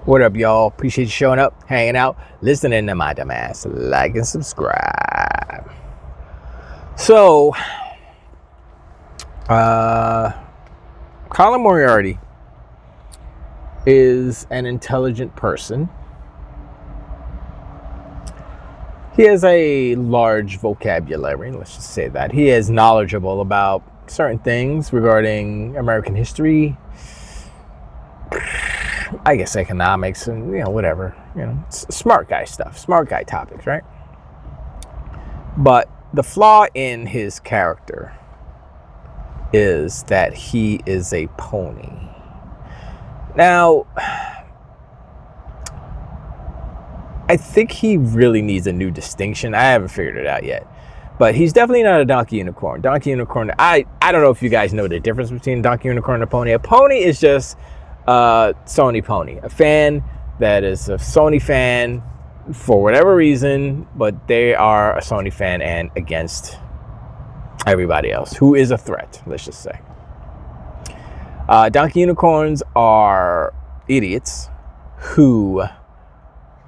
What up, y'all? Appreciate you showing up, hanging out, listening to my dumbass. Like and subscribe. So, Colin Moriarty is an intelligent person. He has a large vocabulary, let's just say that. He is knowledgeable about certain things regarding American history, I guess economics, and whatever, smart guy stuff, smart guy topics, right? But the flaw in his character is that he is a pony. Now, I think he really needs a new distinction. I haven't figured it out yet, but he's definitely not a donkey unicorn. Donkey unicorn, I don't know if you guys know the difference between a donkey unicorn and a pony. A pony is just Sony pony, a fan that is a Sony fan for whatever reason, but they are a Sony fan and against everybody else who is a threat, let's just say. Donkey unicorns are idiots who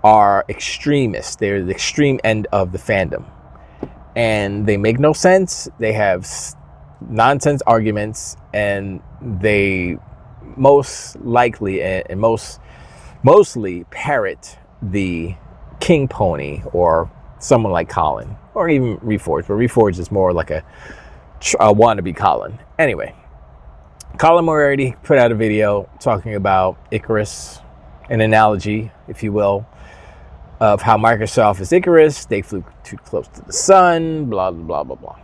are extremists. They're the extreme end of the fandom, and they make no sense. They have nonsense arguments, and they most likely and mostly parrot the king pony or someone like Colin, or even Reforged, but Reforged is more like a wannabe Colin. Anyway, Colin Moriarty put out a video talking about Icarus, an analogy, if you will, of how Microsoft is Icarus. They flew too close to the sun, blah, blah, blah, blah, blah.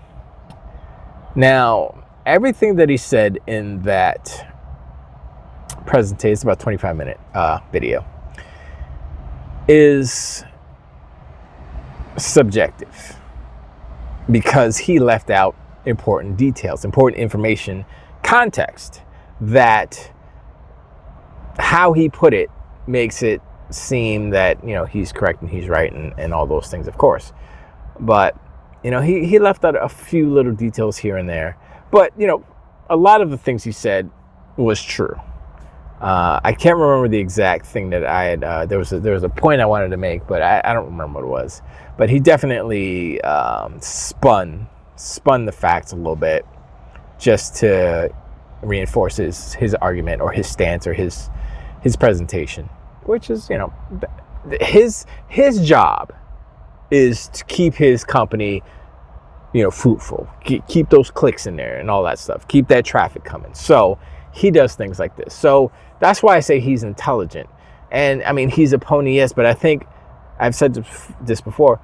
Now, everything that he said in that presentation, it's about 25-minute video, is subjective because he left out important details, important information, context, that how he put it makes it seem that he's correct and he's right and all those things, of course, but he left out a few little details here and there, but a lot of the things he said was true. I can't remember the exact thing that I had. There was a point I wanted to make, but I don't remember what it was. But he definitely spun the facts a little bit just to reinforce his argument or his stance or his presentation, which is his job is to keep his company fruitful, keep those clicks in there and all that stuff, keep that traffic coming. So he does things like this. So that's why I say he's intelligent. And I mean, he's a pony, yes, but I think I've said this before,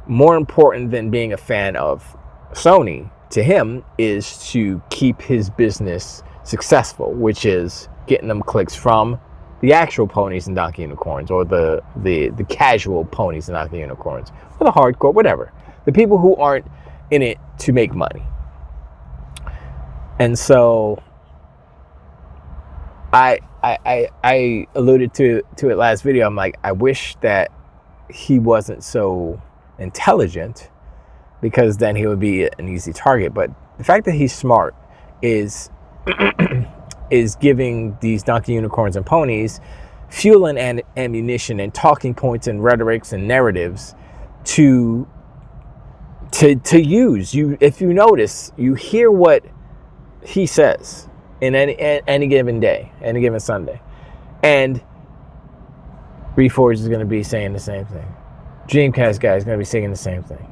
more important than being a fan of Sony to him is to keep his business successful, which is getting them clicks from the actual ponies and donkey unicorns, or the casual ponies and donkey unicorns, or the hardcore, whatever. The people who aren't in it to make money. And so I alluded to it last video. I'm like, I wish that he wasn't so intelligent, because then he would be an easy target. But the fact that he's smart is giving these donkey unicorns and ponies fuel and ammunition and talking points and rhetorics and narratives to use. If you notice, you hear what he says in any given day, any given Sunday. And Reforged is going to be saying the same thing. Dreamcast guy is going to be saying the same thing.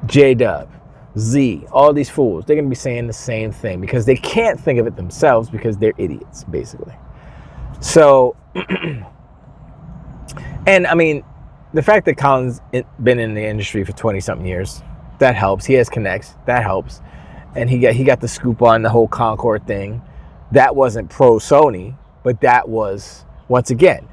J-Dub, Z, all these fools, they're going to be saying the same thing because they can't think of it themselves because they're idiots, basically. So, and I mean, the fact that Colin's been in the industry for 20-something years, that helps. He has connects, that helps. And he got the scoop on the whole Concord thing. That wasn't pro-Sony, but that was, once again,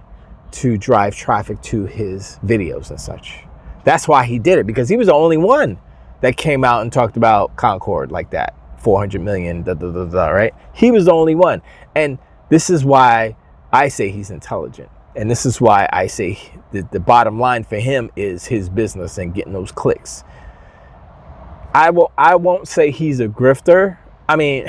to drive traffic to his videos and such. That's why he did it, because he was the only one that came out and talked about Concord like that. 400 million, right? He was the only one. And this is why I say he's intelligent. And this is why I say the bottom line for him is his business and getting those clicks. I won't say he's a grifter. I mean,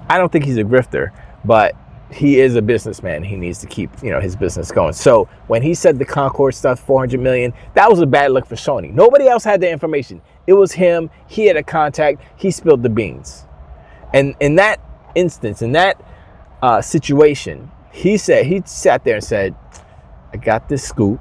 I don't think he's a grifter, but he is a businessman. He needs to keep, his business going. So when he said the Concord stuff, 400 million, that was a bad look for Sony. Nobody else had the information. It was him. He had a contact. He spilled the beans. And in that instance, in that situation, he sat there and said, I got this scoop.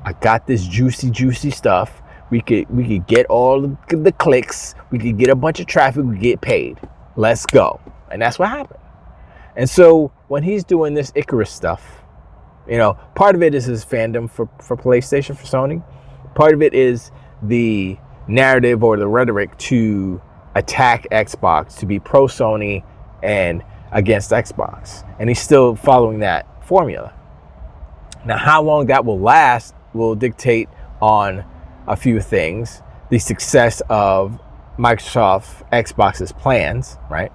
I got this juicy stuff. We could get all the clicks. We could get a bunch of traffic. We get paid. Let's go. And that's what happened. And so when he's doing this Icarus stuff, part of it is his fandom for PlayStation, for Sony. Part of it is the narrative or the rhetoric to attack Xbox, to be pro Sony and against Xbox. And he's still following that formula. Now, how long that will last will dictate on a few things. The success of Microsoft Xbox's plans, right?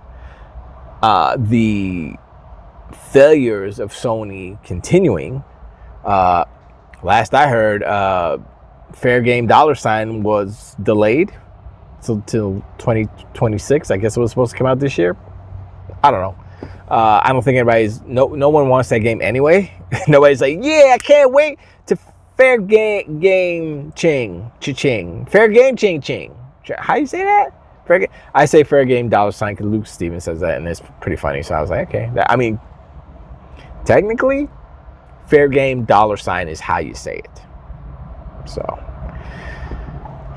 The failures of Sony continuing. Last I heard, Fair Game $sign was delayed till 2026. I guess it was supposed to come out this year. I don't know. I don't think no one wants that game anyway. Nobody's like, yeah, I can't wait to Fair Game Ching. Fair Game Ching. How you say that? I say Fair Game $sign because Luke Stevens says that, and it's pretty funny. So I was like, okay. Technically, Fair Game $sign is how you say it. So,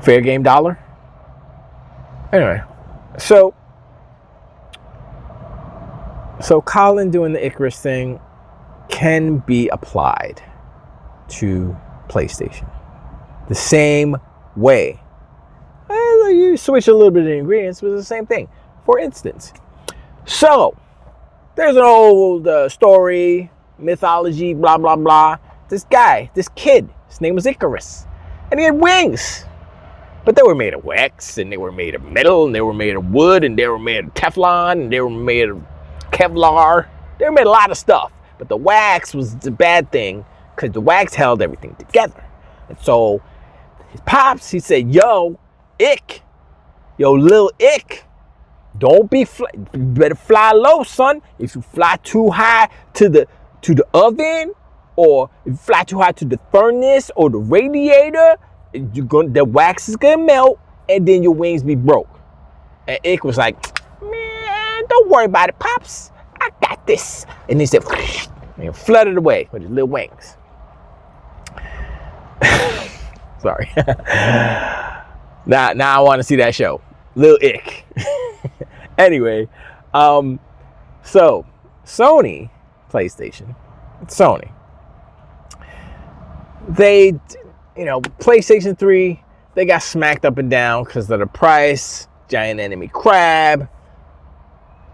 Fair Game $. Anyway, so Colin doing the Icarus thing can be applied to PlayStation the same way. You switch a little bit of the ingredients, but it's the same thing. For instance, so there's an old story, mythology, blah, blah, blah. This kid, his name was Icarus, and he had wings. But they were made of wax, and they were made of metal, and they were made of wood, and they were made of Teflon, and they were made of Kevlar. They were made of a lot of stuff. But the wax was the bad thing, because the wax held everything together. And so his pops, he said, yo, little Ick, don't be you better fly low, son. If you fly too high to the oven, or if you fly too high to the furnace or the radiator, the wax is gonna melt, and then your wings be broke. And Ick was like, man, don't worry about it, pops. I got this. And he said, and flooded away with his little wings. Sorry. Now I want to see that show. Lil Ick. Anyway, so Sony, PlayStation, Sony. They, PlayStation 3, they got smacked up and down because of the price, giant enemy crab,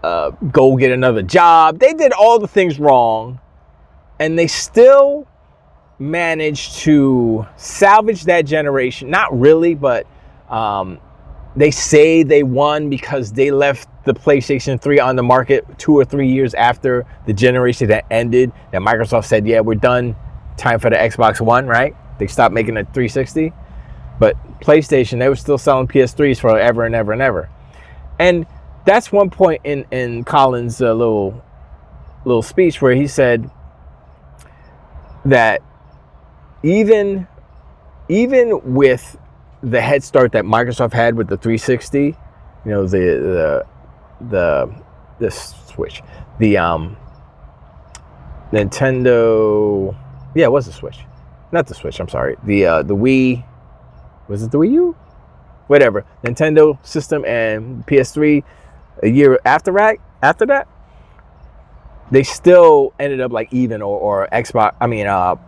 go get another job. They did all the things wrong, and they still managed to salvage that generation. Not really, but they say they won because they left the PlayStation 3 on the market 2 or 3 years after the generation that ended, that Microsoft said, yeah, we're done. Time for the Xbox One, right? They stopped making a 360. But PlayStation, they were still selling PS3s forever and ever and ever. And that's one point in Colin's little speech where he said that even with the head start that Microsoft had with the 360, the Switch, the Nintendo, yeah, it was the Switch, not the Switch. I'm sorry, the Wii, was it the Wii U? Whatever, Nintendo system and PS3. A year after that, they still ended up like even or Xbox.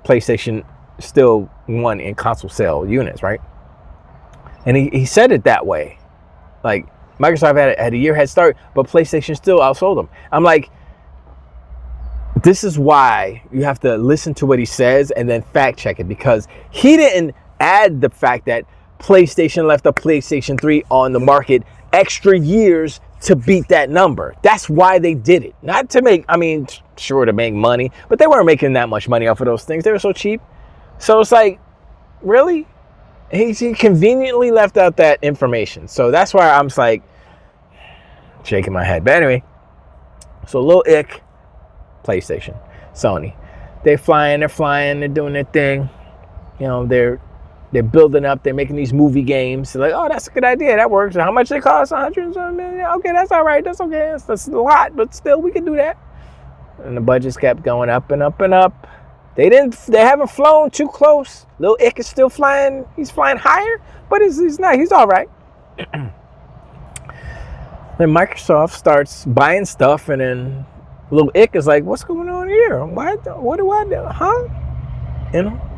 PlayStation still won in console sale units, right? And he said it that way. Like, Microsoft had a year head start, but PlayStation still outsold them. I'm like, this is why you have to listen to what he says and then fact check it, because he didn't add the fact that PlayStation left the PlayStation 3 on the market extra years to beat that number. That's why they did it. Not to make, sure to make money, but they weren't making that much money off of those things. They were so cheap. So it's like, really? He conveniently left out that information. So that's why I'm just like shaking my head. But anyway, so Lil Ick, PlayStation, Sony. They're flying, they're doing their thing. You know, they're building up, they're making these movie games. They're like, oh, that's a good idea, that works. How much they cost? 100 million. Okay, that's all right, that's okay. That's a lot, but still, we can do that. And the budgets kept going up and up and up. They haven't flown too close. Little Ick is still flying. He's flying higher, but he's not. He's all right. Then Microsoft starts buying stuff, and then Little Ick is like, what's going on here? What do I do? Huh? You know?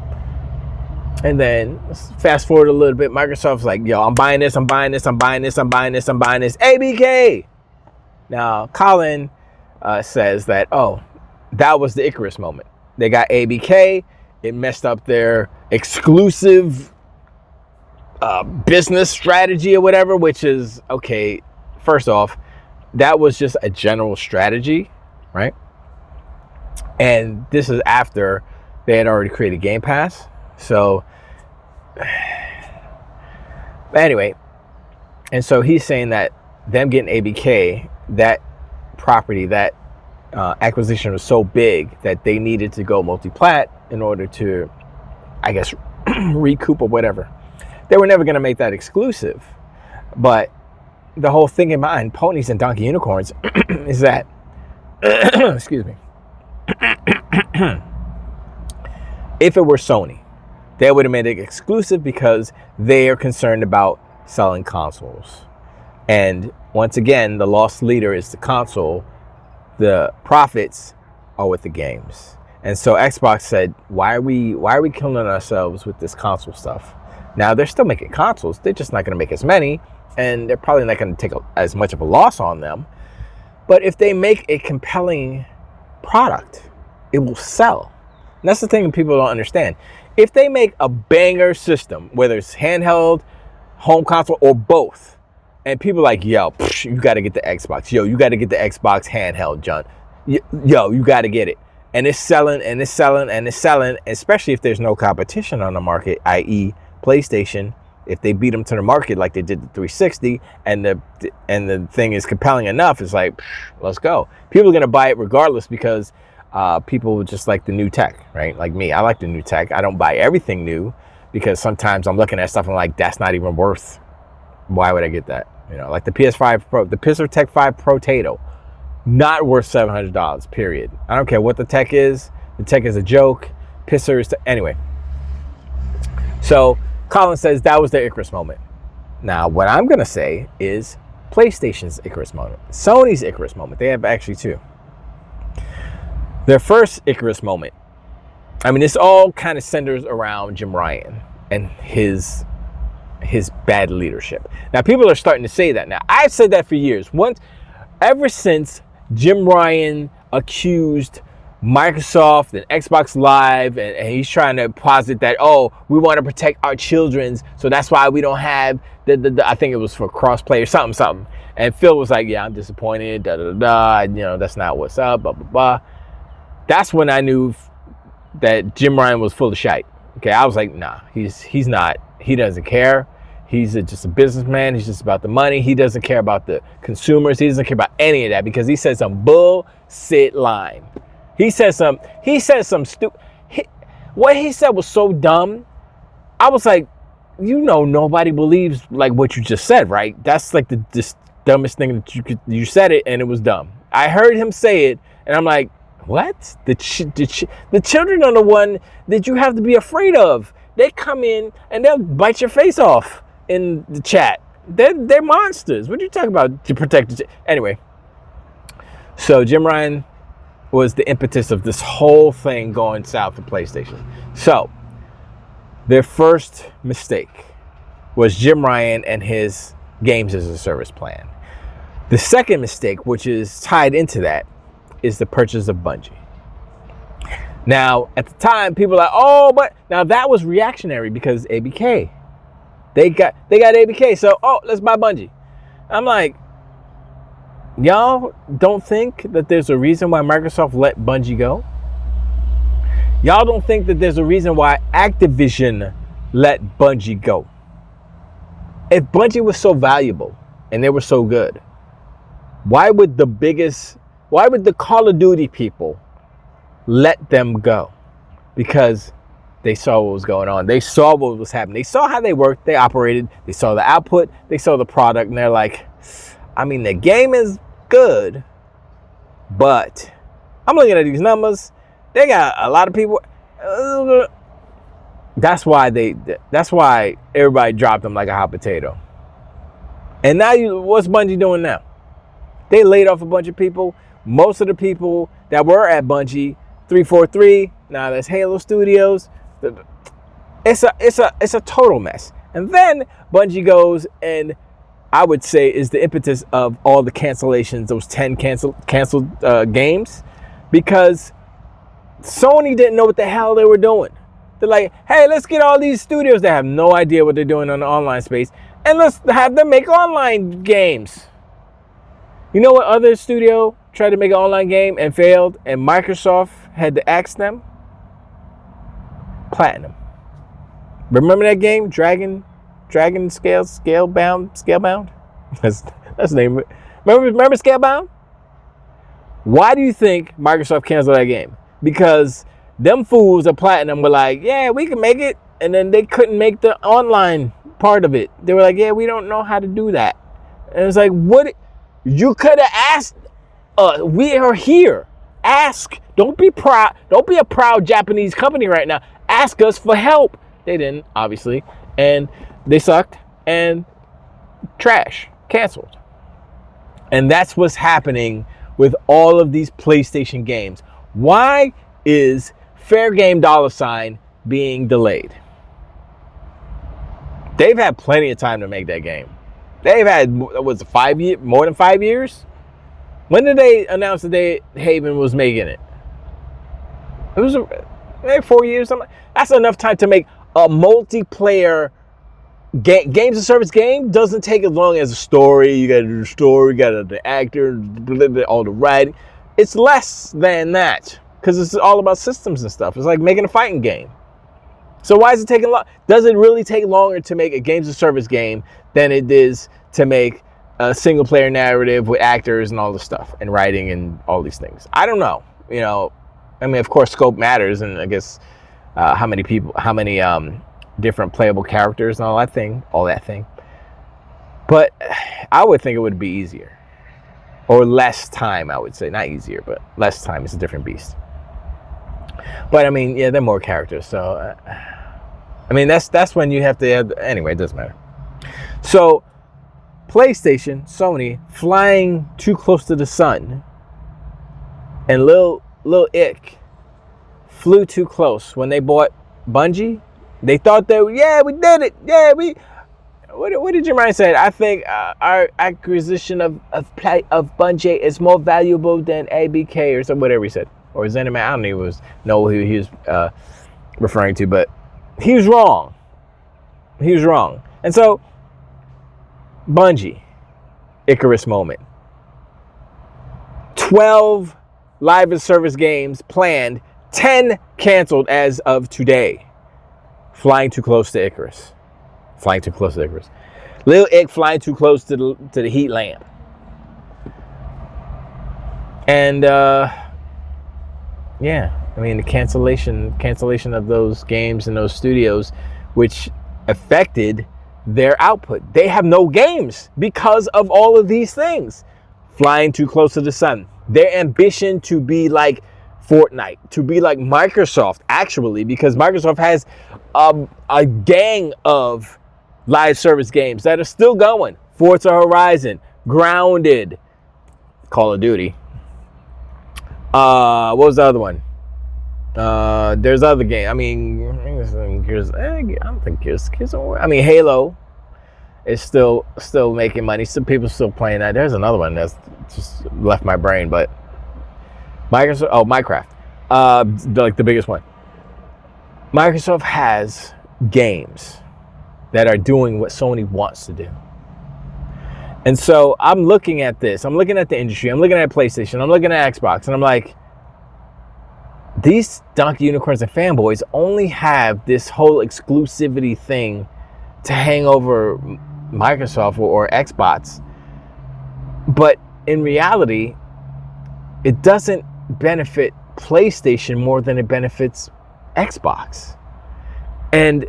And then fast forward a little bit, Microsoft's like, yo, I'm buying this, I'm buying this, I'm buying this, I'm buying this, I'm buying this. ABK! Now, Colin says that, oh, that was the Icarus moment. They got ABK. It messed up their exclusive business strategy or whatever, which is, okay, first off, that was just a general strategy, right? And this is after they had already created Game Pass. So, anyway, and so he's saying that them getting ABK, that property, that acquisition was so big that they needed to go multi-plat in order to, I guess, recoup or whatever. They were never going to make that exclusive. But the whole thing in mind, ponies and donkey unicorns, is that, excuse me, if it were Sony, they would have made it exclusive because they are concerned about selling consoles. And once again, the lost leader is the console. The profits are with the games. And so Xbox said, why are we killing ourselves with this console stuff? Now, they're still making consoles. They're just not going to make as many. And they're probably not going to take as much of a loss on them. But if they make a compelling product, it will sell. And that's the thing people don't understand. If they make a banger system, whether it's handheld, home console, or both, and people are like, yo, you got to get the Xbox. Yo, you got to get the Xbox handheld, John. Yo, you got to get it. And it's selling, and it's selling, and it's selling, especially if there's no competition on the market, i.e. PlayStation. If they beat them to the market like they did the 360, and the thing is compelling enough, it's like, let's go. People are going to buy it regardless because people just like the new tech, right? Like me, I like the new tech. I don't buy everything new because sometimes I'm looking at stuff and I'm like, that's not even worth. Why would I get that? You know, like the PS5 Pro, the Tech 5 Pro, not worth $700, period. I don't care what the tech is. The tech is a joke. Pisser is, anyway. So Colin says that was their Icarus moment. Now, what I'm going to say is PlayStation's Icarus moment. Sony's Icarus moment. They have actually two. Their first Icarus moment. I mean, this all kind of centers around Jim Ryan and his bad leadership. Now, people are starting to say that now. I've said that for years. Ever since Jim Ryan accused Microsoft and Xbox Live, and he's trying to posit that, oh, we want to protect our children's, so that's why we don't have I think it was for crossplay or something. And Phil was like, yeah, I'm disappointed, you know, that's not what's up, blah, blah, blah. That's when I knew that Jim Ryan was full of shite. Okay, I was like, nah, he's not. He doesn't care. He's just a businessman. He's just about the money. He doesn't care about the consumers. He doesn't care about any of that because he said some bullshit line. He said some stupid. What he said was so dumb. I was like, you know, nobody believes like what you just said, right? That's like the dumbest thing that you said it, and it was dumb. I heard him say it, and I'm like, what? The children are the one that you have to be afraid of. They come in and they'll bite your face off in the chat. They're monsters. What are you talking about to protect the anyway? So Jim Ryan was the impetus of this whole thing going south for PlayStation. So their first mistake was Jim Ryan and his games as a service plan. The second mistake, which is tied into that, is the purchase of Bungie. Now, at the time, people were like, oh, but now that was reactionary because ABK. They got ABK, so, oh, let's buy Bungie. I'm like, y'all don't think that there's a reason why Microsoft let Bungie go? Y'all don't think that there's a reason why Activision let Bungie go? If Bungie was so valuable and they were so good, why would the Call of Duty people let them go because they saw what was going on. They saw what was happening. They saw how they worked, they operated, they saw the output, they saw the product, and they're like, I mean, the game is good, but I'm looking at these numbers. They got a lot of people. That's why everybody dropped them like a hot potato. And now what's Bungie doing now? They laid off a bunch of people. Most of the people that were at Bungie, 343, now that's Halo Studios. It's a total mess. And then Bungie goes and I would say is the impetus of all the cancellations, those 10 canceled games, because Sony didn't know what the hell they were doing. They're like, hey, let's get all these studios that have no idea what they're doing on the online space, and let's have them make online games. You know what other studio tried to make an online game and failed, and Microsoft had to axe them? Platinum. Remember that game, Dragon Scalebound? That's the name of it. Remember Scalebound? Why do you think Microsoft canceled that game? Because them fools at Platinum were like, yeah, we can make it. And then they couldn't make the online part of it. They were like, yeah, we don't know how to do that. And it's like, what? You could have asked. We are here. Ask. Don't be proud. Don't be a proud Japanese company right now. Ask us for help. They didn't, obviously. And they sucked. And trash. Canceled. And that's what's happening with all of these PlayStation games. Why is Fair Game $sign being delayed? They've had plenty of time to make that game. They've had, more than 5 years? When did they announce that Haven was making it? It was maybe 4 years. Something. That's enough time to make a multiplayer games of service game. Doesn't take as long as a story. You got to do the story, you got to do the actor, all the writing. It's less than that because it's all about systems and stuff. It's like making a fighting game. So why is it taking long? Does it really take longer to make a games of service game than it is to make a single player narrative with actors and all this stuff and writing and all these things? I don't know. You know, I mean, of course, scope matters, and I guess how many different playable characters and all that thing. But I would think it would be easier or less time. I would say not easier, but less time. It's a different beast. But I mean, yeah, there are more characters, so. I mean, that's when you have to have, anyway, it doesn't matter. So, PlayStation, Sony, flying too close to the sun, and Lil Ick flew too close when they bought Bungie. They thought that, yeah, we did it. Yeah, what did your mind say? I think our acquisition of Bungie is more valuable than ABK or something, whatever he said. Or Zenimax, I don't even know who he was referring to, but he was wrong. And so, Bungie, Icarus moment. 12 live and service games planned, 10 canceled as of today. Flying too close to Icarus. Lil Ick flying too close to the heat lamp. And yeah, I mean the cancellation of those games and those studios, which affected their output. They have no games because of all of these things. Flying too close to the sun. Their ambition to be like Fortnite, to be like Microsoft, actually, because Microsoft has a gang of live service games that are still going. Forza Horizon, Grounded, Call of Duty. What was the other one? There's other game. I mean, I don't think Gears. I mean, Halo is still making money. Some people still playing that. There's another one that's just left my brain, but Minecraft. Like the biggest one. Microsoft has games that are doing what Sony wants to do. And so I'm looking at this. I'm looking at the industry. I'm looking at PlayStation. I'm looking at Xbox. And I'm like, these donkey unicorns and fanboys only have this whole exclusivity thing to hang over Microsoft or Xbox. But in reality, it doesn't benefit PlayStation more than it benefits Xbox. And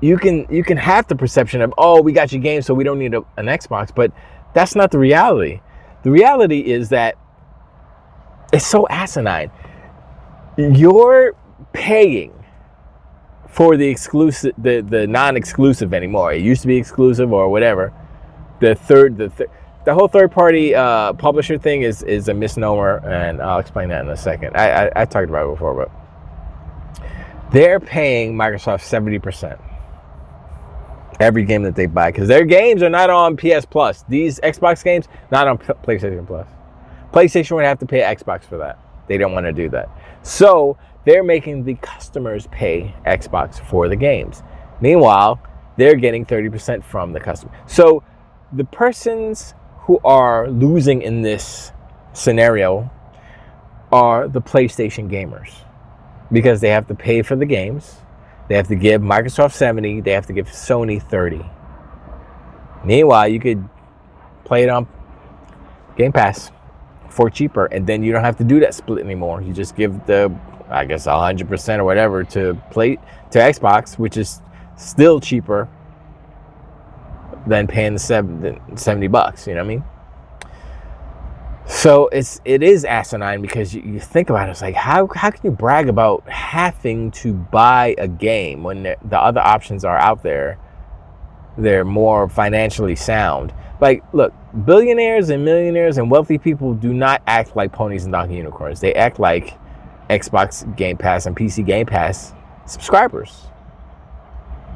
you can have the perception of, oh, we got your game, so we don't need an Xbox, but that's not the reality. The reality is that it's so asinine. You're paying for the exclusive, the non-exclusive anymore. It used to be exclusive or whatever. The whole third-party publisher thing is a misnomer, and I'll explain that in a second. I talked about it before, but they're paying Microsoft 70% every game that they buy, because their games are not on PS Plus. These Xbox games, not on PlayStation Plus. PlayStation would have to pay Xbox for that. They don't want to do that. So they're making the customers pay Xbox for the games. Meanwhile, they're getting 30% from the customer. So the persons who are losing in this scenario are the PlayStation gamers, because they have to pay for the games. They have to give Microsoft 70. They have to give Sony 30. Meanwhile, you could play it on Game Pass for cheaper, and then you don't have to do that split anymore. You just give the, I guess, 100% or whatever to Xbox, which is still cheaper than paying the $70. You know what I mean? So it is asinine, because you think about it, it's like, how can you brag about having to buy a game when the other options are out there? They're more financially sound. Like, look, billionaires and millionaires and wealthy people do not act like ponies and donkey unicorns. They act like Xbox Game Pass and PC Game Pass subscribers.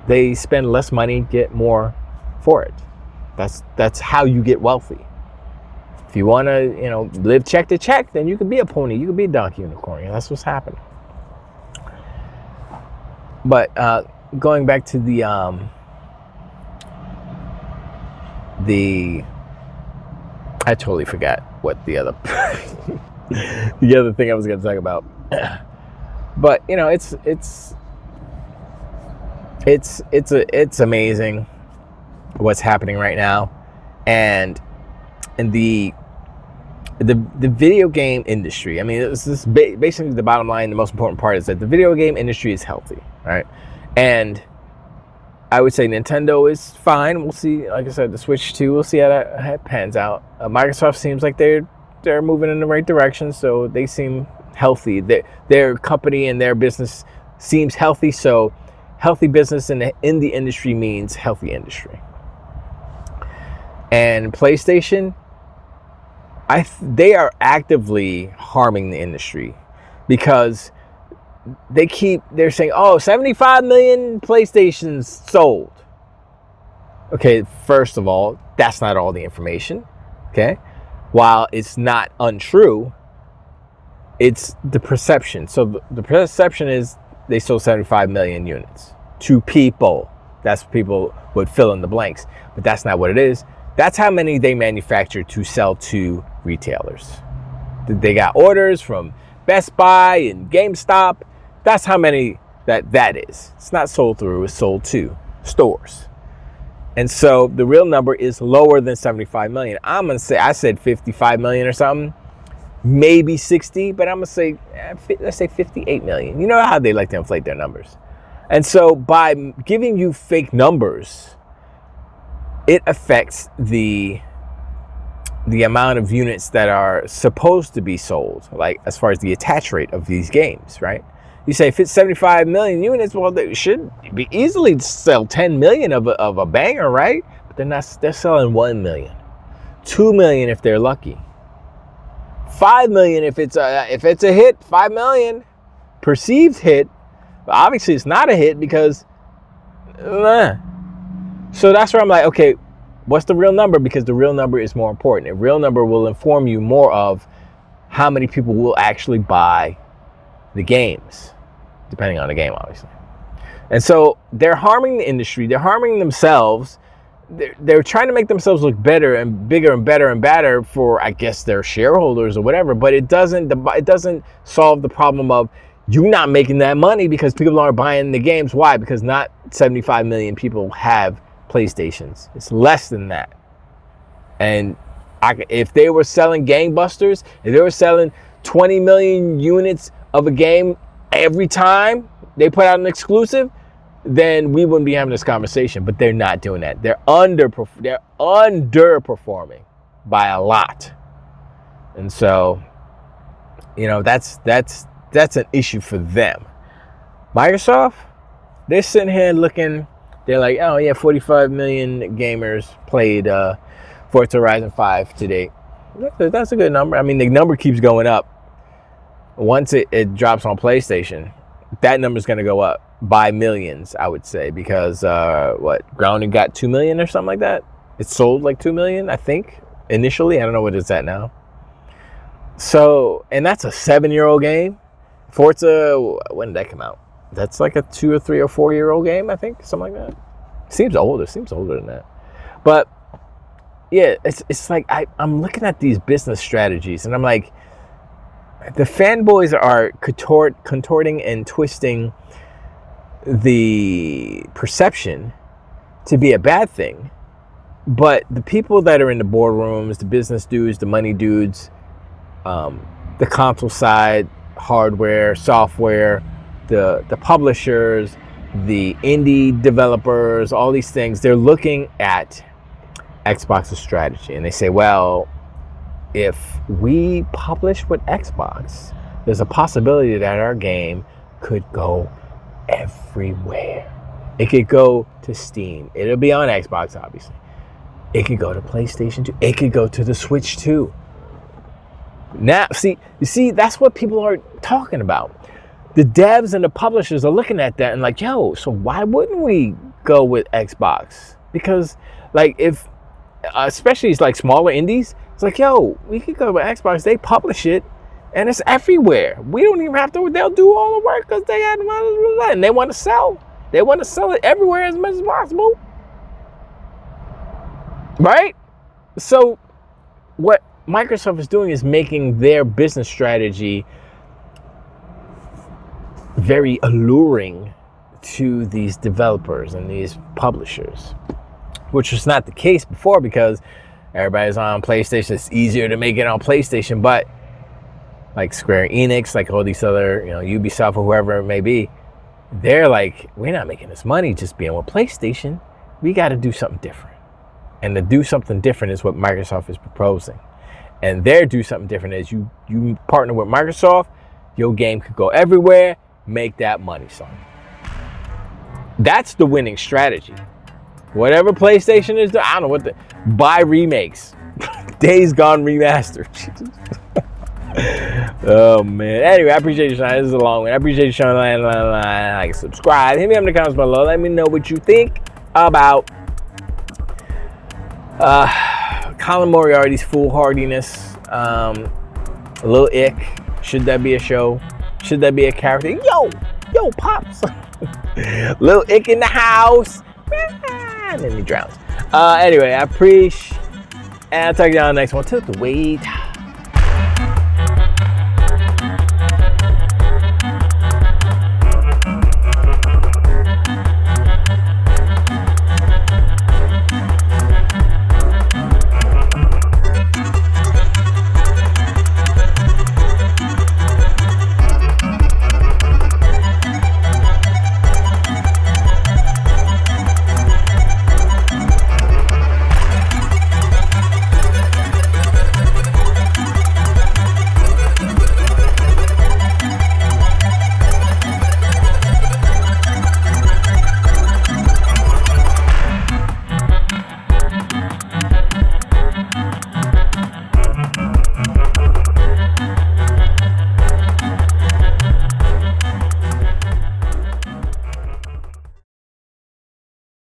They spend less money, get more for it. That's how you get wealthy. If you want to, live check to check, then you can be a pony, you can be a donkey unicorn. That's what's happening. But going back to the I totally forgot what the other thing I was going to talk about. But it's amazing what's happening right now, and the video game industry. I mean, this is basically the bottom line. The most important part is that the video game industry is healthy, right? And I would say Nintendo is fine. We'll see. Like I said, the Switch 2, we'll see how that pans out. Microsoft seems like they're moving in the right direction, so they seem healthy. Their company and their business seems healthy, so healthy business in the industry means healthy industry. And PlayStation, they are actively harming the industry, because they're saying, 75 million PlayStations sold. Okay, first of all, that's not all the information. Okay, while it's not untrue, it's the perception. So the perception is they sold 75 million units to people. That's people would fill in the blanks, but that's not what it is. That's how many they manufacture to sell to retailers. They got orders from Best Buy and GameStop. That's how many that is. It's not sold through, it's sold to stores. And so the real number is lower than 75 million. I'm going to say, I said 55 million or something, maybe 60, but I'm going to say, let's say 58 million. You know how they like to inflate their numbers. And so by giving you fake numbers, it affects the amount of units that are supposed to be sold, like as far as the attach rate of these games, right? You say if it's 75 million units, well, they should be easily sell 10 million of a banger, right? But they're not. They're selling 1 million, 2 million if they're lucky, 5 million if it's a hit, 5 million perceived hit. But obviously, it's not a hit because. So that's where I'm like, okay, what's the real number? Because the real number is more important. A real number will inform you more of how many people will actually buy the games, depending on the game, obviously. And so they're harming the industry. They're harming themselves. They're trying to make themselves look better and bigger and better and better for, I guess, their shareholders or whatever. But it doesn't solve the problem of you not making that money because people aren't buying the games. Why? Because not 75 million people have PlayStations. It's less than that. And if they were selling gangbusters, if they were selling 20 million units of a game every time they put out an exclusive, then we wouldn't be having this conversation. But they're not doing that. They're underperforming by a lot. And so, that's an issue for them. Microsoft, they're sitting here looking, they're like, oh yeah, 45 million gamers played Forza Horizon 5 to date. That's a good number. I mean, the number keeps going up. Once it drops on PlayStation, that number's going to go up by millions, I would say, because Grounded got 2 million or something like that. It sold like 2 million, I think, initially. I don't know what it's at now. So, and that's a 7-year-old game. Forza, when did that come out? That's like a 2 or 3 or 4-year-old game, I think, something like that. Seems older than that. But yeah, it's like I'm looking at these business strategies, and I'm like, the fanboys are contorting and twisting the perception to be a bad thing, but the people that are in the boardrooms, the business dudes, the money dudes, the console side, hardware, software, the publishers, the indie developers, all these things, they're looking at Xbox's strategy, and they say, well, if we publish with Xbox, there's a possibility that our game could go everywhere. It could go to Steam. It'll be on Xbox, obviously. It could go to PlayStation 2. It could go to the Switch 2. Now, you see, that's what people are talking about. The devs and the publishers are looking at that and like, yo, so why wouldn't we go with Xbox? Because, like, if, especially it's like smaller indies, it's like, yo, we could go with Xbox. They publish it, and it's everywhere. We don't even have to. They'll do all the work because they had money, and they want to sell. They want to sell it everywhere as much as possible, right? So, what Microsoft is doing is making their business strategy very alluring to these developers and these publishers, which was not the case before because everybody's on PlayStation. It's easier to make it on PlayStation, but like Square Enix, like all these other, Ubisoft or whoever it may be, they're like, we're not making this money just being with PlayStation. We got to do something different. And to do something different is what Microsoft is proposing. And their do something different is you partner with Microsoft, your game could go everywhere, make that money, son. That's the winning strategy. Whatever PlayStation is doing, I don't know buy remakes. Days Gone remastered. Oh man. Anyway, I appreciate you, Sean. This is a long one. I appreciate you, Sean. Like, subscribe. Hit me up in the comments below. Let me know what you think about Colin Moriarty's foolhardiness. A little ick. Should that be a show? Should that be a character? Yo, Pops. Little ick in the house. And then he drowns. Anyway, I appreciate, and I'll talk to you on the next one. Took the wait.